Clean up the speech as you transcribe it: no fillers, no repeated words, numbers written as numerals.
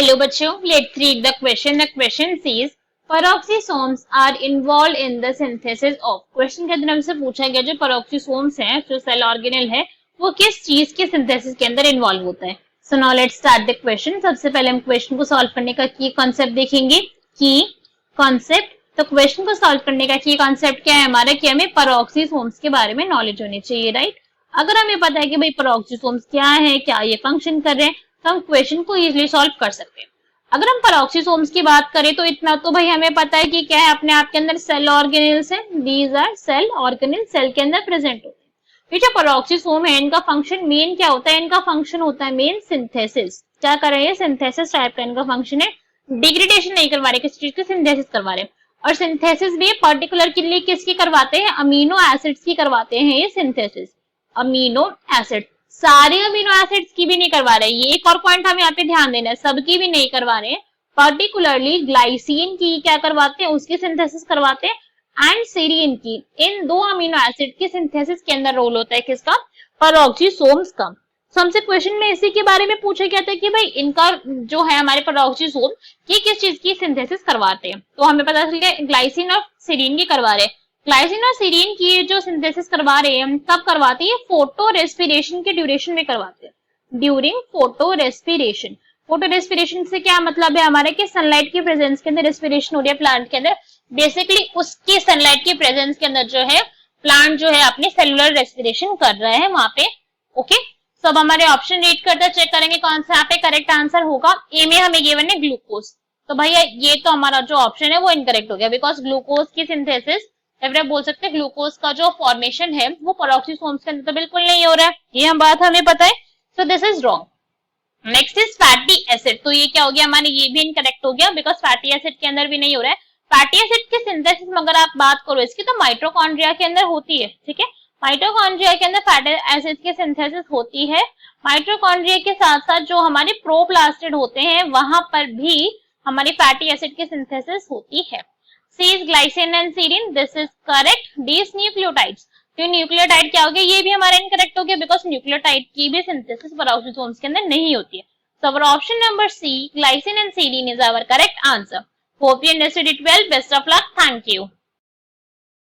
Hello बच्चों, let's read the question. The question says peroxisomes are involved in the synthesis of. Question के अंदर हमसे पूछा गया जो peroxisomes हैं, जो सेल ऑर्गेनेल है, वो किस चीज के सिंथेसिस के अंदर इन्वॉल्व होता है. So now let's start the question. सबसे पहले हम क्वेश्चन को सॉल्व करने का की कॉन्सेप्ट देखेंगे. की कॉन्सेप्ट, तो क्वेश्चन को सॉल्व करने का की कॉन्सेप्ट क्या है हमारा, कि हमें peroxisomes के बारे में नॉलेज होनी चाहिए, राइट. अगर हमें पता है कि भाई peroxisomes क्या है, क्या ये फंक्शन कर रहे हैं, तो हम क्वेश्चन को इजीली सॉल्व कर सकते हैं. अगर हम peroxisomes की बात करें तो इतना तो भाई हमें पता है कि क्या है, अपने आप के अंदर सेल ऑर्गेनेल्स है. These are cell organelle, cell के अंदर प्रेजेंट होते हैं. ये जो peroxisome है, इनका फंक्शन मेन क्या होता है, इनका फंक्शन होता है मेन सिंथेसिस. क्या कर रहे हैं, सिंथेसिस टाइप का इनका फंक्शन है. डिग्रेडेशन नहीं करवा रहे, किसी चीज की सिंथेसिस करवा रहे हैं. और सिंथेसिस भी पर्टिकुलर के लिए किसकी करवाते हैं, अमीनो एसिड्स की करवाते हैं ये सिंथेसिस. अमीनो एसिड, सारे अमीनो एसिड्स की भी नहीं करवा रहे. ये एक और पॉइंट हम यहाँ पे ध्यान देना है, सबकी भी नहीं करवा रहे. पर्टिकुलरली ग्लाइसिन की क्या करवाते हैं, उसकी सिंथेसिस करवाते हैं. एंड सीरीन की, इन दो अमीनो एसिड की सिंथेसिस के अंदर रोल होता है किसका, peroxisomes का. तो हमसे क्वेश्चन में इसी के बारे में पूछा गया था कि भाई इनका जो है हमारे peroxisome, ये किस चीज की सिंथेसिस करवाते हैं. तो हमें पता चल गया ग्लाइसिन और सीरीन की करवा रहे हैं. ग्लाइसिन और सीरीन की जो सिंथेसिस करवा रहे हैं, कब करवाते हैं, फोटो रेस्पिरेशन के ड्यूरेशन में करवाते हैं. During photo respiration. Photo respiration से क्या मतलब है हमारे, कि सनलाइट की प्रेजेंस के अंदर रेस्पिरेशन हो रही है प्लांट के अंदर. बेसिकली उसकी सनलाइट की प्रेजेंस के अंदर जो है प्लांट जो है अपनी सेलुलर रेस्पिरेशन कर रहा है वहां पे. ओके, सब हमारे ऑप्शन रीड करते चेक करेंगे कौन सा यहाँ पे करेक्ट आंसर होगा. ए में हमें गिवन है ग्लूकोज. तो भैया ये तो हमारा जो ऑप्शन है वो इनकरेक्ट हो गया, बिकॉज ग्लूकोज की सिंथेसिस आप बोल सकते हैं ग्लूकोज का जो फॉर्मेशन है वो peroxisomes के अंदर तो बिल्कुल नहीं हो रहा है, ये हम बात हमें पता है. So this is wrong. Next is fatty acid. तो ये क्या हो गया हमारे, ये भी इनकरेक्ट हो गया, बिकॉज फैटी एसिड के अंदर भी नहीं हो रहा है. फैटी एसिड की सिंथेसिस में अगर आप बात करो इसकी, तो माइटोकॉन्ड्रिया के अंदर होती है. ठीक है, माइटोकॉन्ड्रिया के अंदर फैटी एसिड की सिंथेसिस होती है. माइटोकॉन्ड्रिया के साथ साथ जो हमारे प्रोप्लास्टिड होते हैं वहां पर भी हमारी फैटी एसिड की सिंथेसिस होती है. C is glycine and serine. This is correct. D is nucleotides. तो न्यूक्लियोटाइड क्या हो गया, ये भी हमारा इनकरेक्ट हो गया, बिकॉज न्यूक्लियोटाइड की भी सिंथेसिस peroxisomes के अंदर नहीं होती है. So our option number C, glycine and serine is our correct answer. Hope you understood it well. Best of luck. Thank you.